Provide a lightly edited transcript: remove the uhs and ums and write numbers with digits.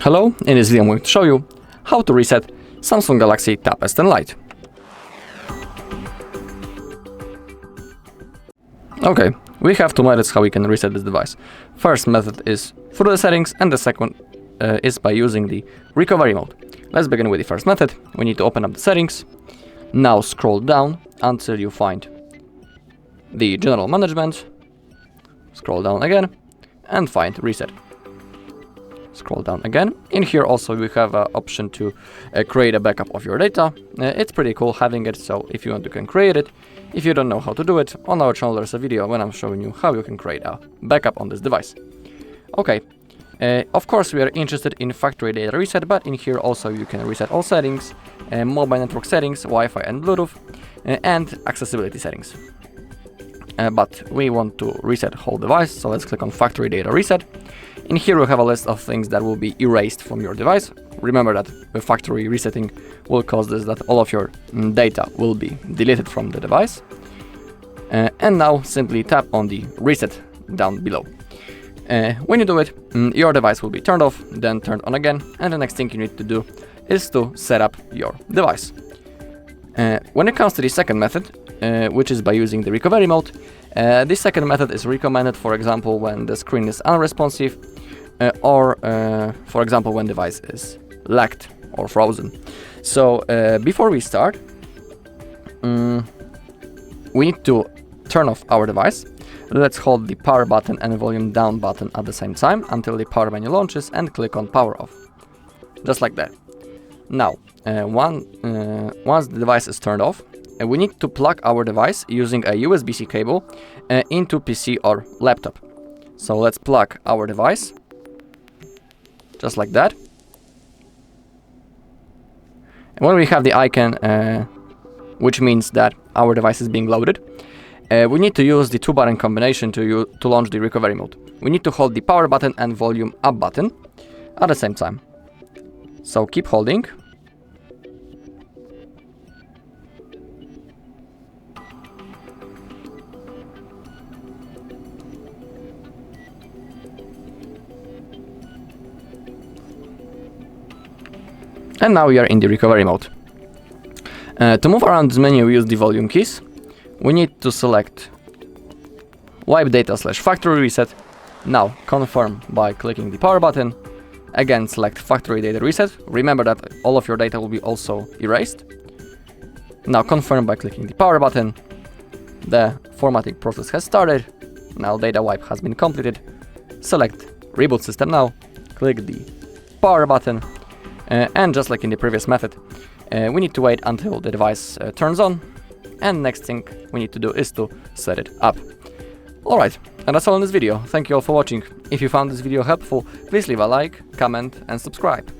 Hello, in this video I'm going to show you how to reset Samsung Galaxy Tab S10 Lite. Okay, we have two methods how we can reset this device. First method is through the settings, and the second is by using the recovery mode. Let's begin with the first method. We need to open up the settings. Now scroll down until you find the general management. Scroll down again and find reset. Scroll down again. In here also we have an option to create a backup of your data. It's pretty cool having it, so if you want you can create it. If you don't know how to do it, on our channel there's a video when I'm showing you how you can create a backup on this device. Okay, of course we are interested in factory data reset, but in here also you can reset all settings, mobile network settings, Wi-Fi and Bluetooth, and accessibility settings. But we want to reset whole device, so let's click on factory data reset. In here we have a list of things that will be erased from your device. Remember that the factory resetting will cause this, that all of your data will be deleted from the device. And now simply tap on the reset down below. When you do it, your device will be turned off, then turned on again, and the next thing you need to do is to set up your device. When it comes to the second method, which is by using the recovery mode, this second method is recommended, for example, when the screen is unresponsive, or for example when the device is lagged or frozen. So before we start, we need to turn off our device. Let's hold the power button and volume down button at the same time until the power menu launches and click on power off. Just like that. Now, once the device is turned off, we need to plug our device using a USB-C cable into PC or laptop. So let's plug our device, just like that. And when we have the icon, which means that our device is being loaded, we need to use the two-button combination to launch the recovery mode. We need to hold the power button and volume up button at the same time. So keep holding. And now we are in the recovery mode. To move around this menu, we use the volume keys. We need to select wipe data / factory reset. Now confirm by clicking the power button. Again, select factory data reset. Remember that all of your data will be also erased. Now confirm by clicking the power button. The formatting process has started. Now data wipe has been completed. Select reboot system now. Click the power button. And just like in the previous method, we need to wait until the device turns on, and next thing we need to do is to set it up. Alright, and that's all in this video. Thank you all for watching. If you found this video helpful, please leave a like, comment and subscribe.